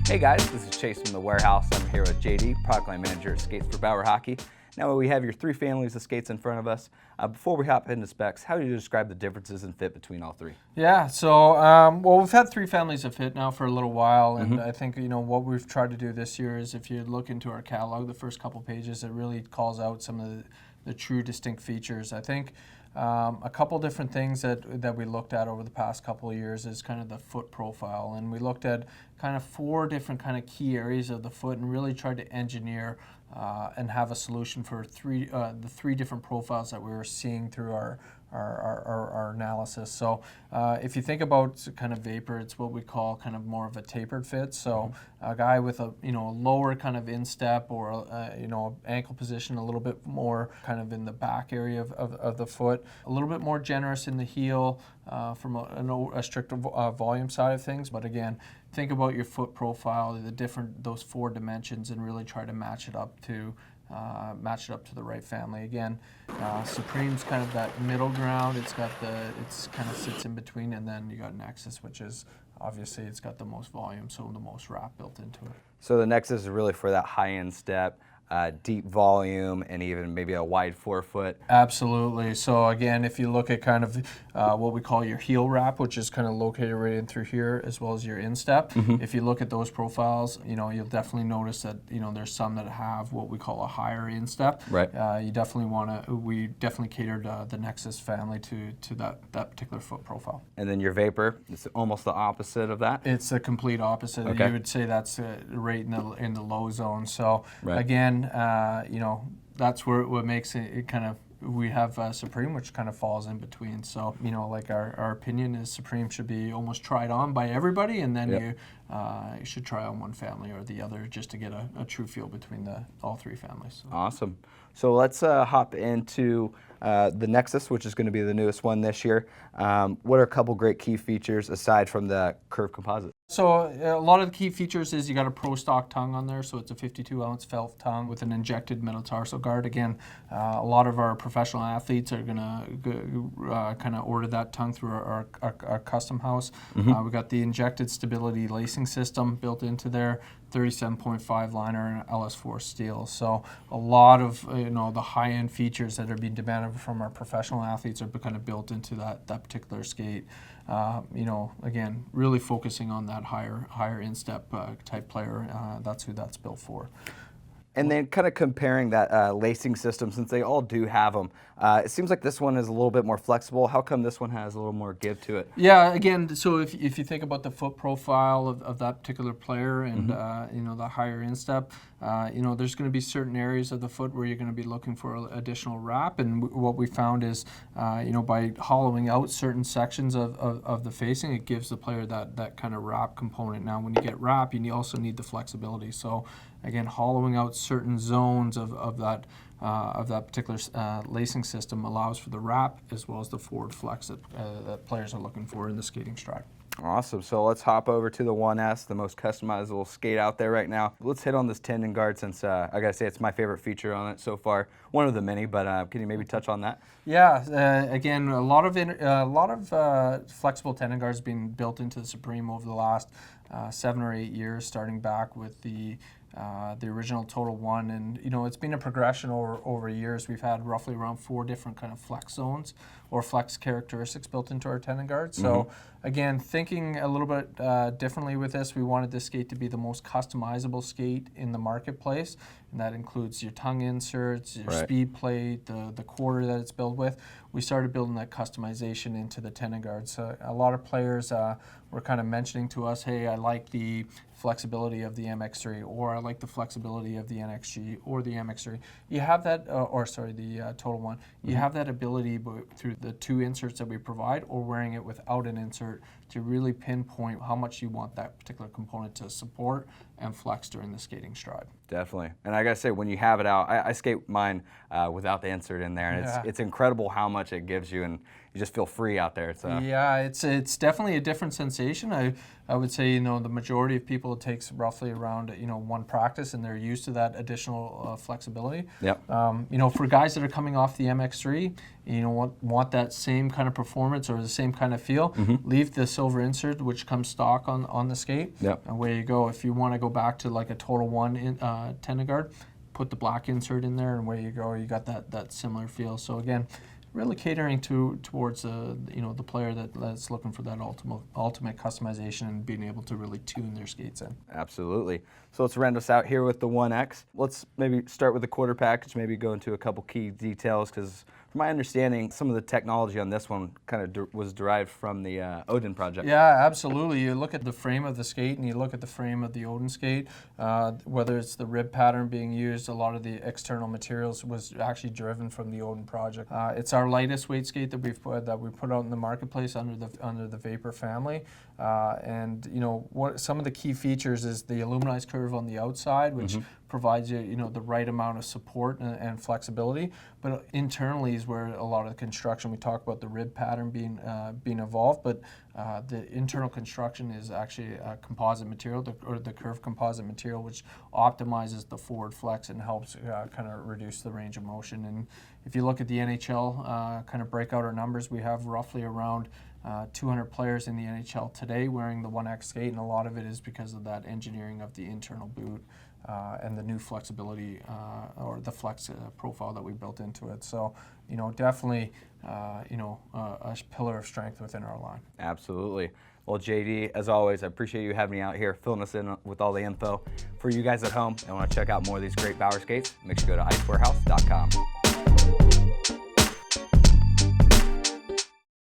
Hey guys, this is Chase from the warehouse. I'm here with JD, product line manager at Skates for Bauer Hockey. Now we have your three families of skates in front of us. Before we hop into specs, how do you describe the differences in fit between all three? Yeah, so well, we've had three families of fit now for a little while, and I think what we've tried to do this year is, if you look into our catalog, the first couple pages, it really calls out some of the true distinct features. I think a couple different things that we looked at over the past couple of years is kind of the foot profile, and we looked at kind of four different kind of key areas of the foot and really tried to engineer and have a solution for the three different profiles that we were seeing through our analysis. So if you think about kind of vapor, it's what we call kind of more of a tapered fit. So a guy with a lower kind of instep or ankle position, a little bit more kind of in the back area of the foot, a little bit more generous in the heel from a strict volume side of things. But again, think about your foot profile, those four dimensions, and really try to match it up to the right family. Again, Supreme's kind of that middle ground. It's kind of sits in between, and then you got Nexus, which is obviously it's got the most volume, so the most wrap built into it. So the Nexus is really for that high-end step, deep volume, and even maybe a wide forefoot. Absolutely. So again, if you look at kind of what we call your heel wrap, which is kind of located right in through here, as well as your instep, if you look at those profiles, you'll definitely notice that there's some that have what we call a higher instep. Right. We definitely catered the Nexus family to that particular foot profile. And then your Vapor, it's almost the opposite of that. It's the complete opposite. Okay. You would say that's right in the low zone. So right. Again, that's what makes it kind of. We have Supreme, which kind of falls in between. So, like our opinion is Supreme should be almost tried on by everybody, and then you should try on one family or the other just to get a true feel between all three families. Awesome. So let's hop into the Nexus, which is going to be the newest one this year. What are a couple great key features aside from the curved composite? So a lot of the key features is you got a pro stock tongue on there, so it's a 52-ounce felt tongue with an injected metatarsal guard. Again, a lot of our professional athletes are going to kind of order that tongue through our custom house. We got the injected stability lacing system built into there, 37.5 liner and LS4 steel. So a lot of the high-end features that are being demanded from our professional athletes are kind of built into that particular skate. Again, really focusing on that higher instep type player. That's who that's built for. And then kind of comparing that lacing system, since they all do have them, it seems like this one is a little bit more flexible. How come this one has a little more give to it? Yeah, again, so if you think about the foot profile of that particular player and the higher instep, there's going to be certain areas of the foot where you're going to be looking for additional wrap. And what we found is, by hollowing out certain sections of the facing, it gives the player that kind of wrap component. Now, when you get wrap, you also need the flexibility. So again, hollowing out certain zones of that particular lacing system allows for the wrap as well as the forward flex that players are looking for in the skating stride. Awesome. So let's hop over to the 1S, the most customizable skate out there right now. Let's hit on this Tendon Guard, since I got to say it's my favorite feature on it so far. One of the many, but can you maybe touch on that? Yeah. Again, a lot of flexible Tendon Guards being built into the Supreme over the last 7 or 8 years, starting back with the original Total One, and it's been a progression over years. We've had roughly around 4 different kind of flex zones or flex characteristics built into our Tendon Guard. So again, thinking a little bit differently with this, we wanted this skate to be the most customizable skate in the marketplace, and that includes your tongue inserts, your speed plate, the quarter that it's built with. We started building that customization into the Tendon Guard. So a lot of players were kind of mentioning to us, hey, I like the flexibility of the MX3, or I like the flexibility of the NXG or the MX3. You have that, the Total One. You have that ability through the 2 inserts that we provide, or wearing it without an insert, to really pinpoint how much you want that particular component to support and flex during the skating stride. Definitely. And I got to say, when you have it out, I skate mine without the insert in there, and it's incredible how much it gives you. And you just feel free out there. Yeah, it's definitely a different sensation. I would say, the majority of people, it takes roughly around, one practice, and they're used to that additional flexibility. Yep. For guys that are coming off the MX3, want that same kind of performance or the same kind of feel, leave the silver insert, which comes stock on the skate. Yep. And away you go. If you want to go back to like a Total One Tendon Guard, put the black insert in there, and away you go. You got that similar feel. So again, really catering towards the player that's looking for that ultimate customization and being able to really tune their skates in. Absolutely. So let's round us out here with the 1X. Let's maybe start with the quarter package, maybe go into a couple key details, because from my understanding, some of the technology on this one kind of was derived from the Odin project. Yeah, absolutely. You look at the frame of the skate and you look at the frame of the Odin skate, whether it's the rib pattern being used, a lot of the external materials was actually driven from the Odin project. It's our lightest weight skate that we put out in the marketplace under the Vapor family. And what some of the key features is the aluminized curve on the outside, which provides you the right amount of support and flexibility. But internally is where a lot of the construction, we talk about the rib pattern being evolved, but the internal construction is actually a composite material, or the curved composite material, which optimizes the forward flex and helps kind of reduce the range of motion. And if you look at the NHL, kind of break out our numbers, we have roughly around 200 players in the NHL today wearing the 1X skate, and a lot of it is because of that engineering of the internal boot and the new flexibility or the flex profile that we built into it. So, definitely, a pillar of strength within our line. Absolutely. Well, JD, as always, I appreciate you having me out here, filling us in with all the info. For you guys at home and want to check out more of these great Bauer skates, make sure you go to icewarehouse.com.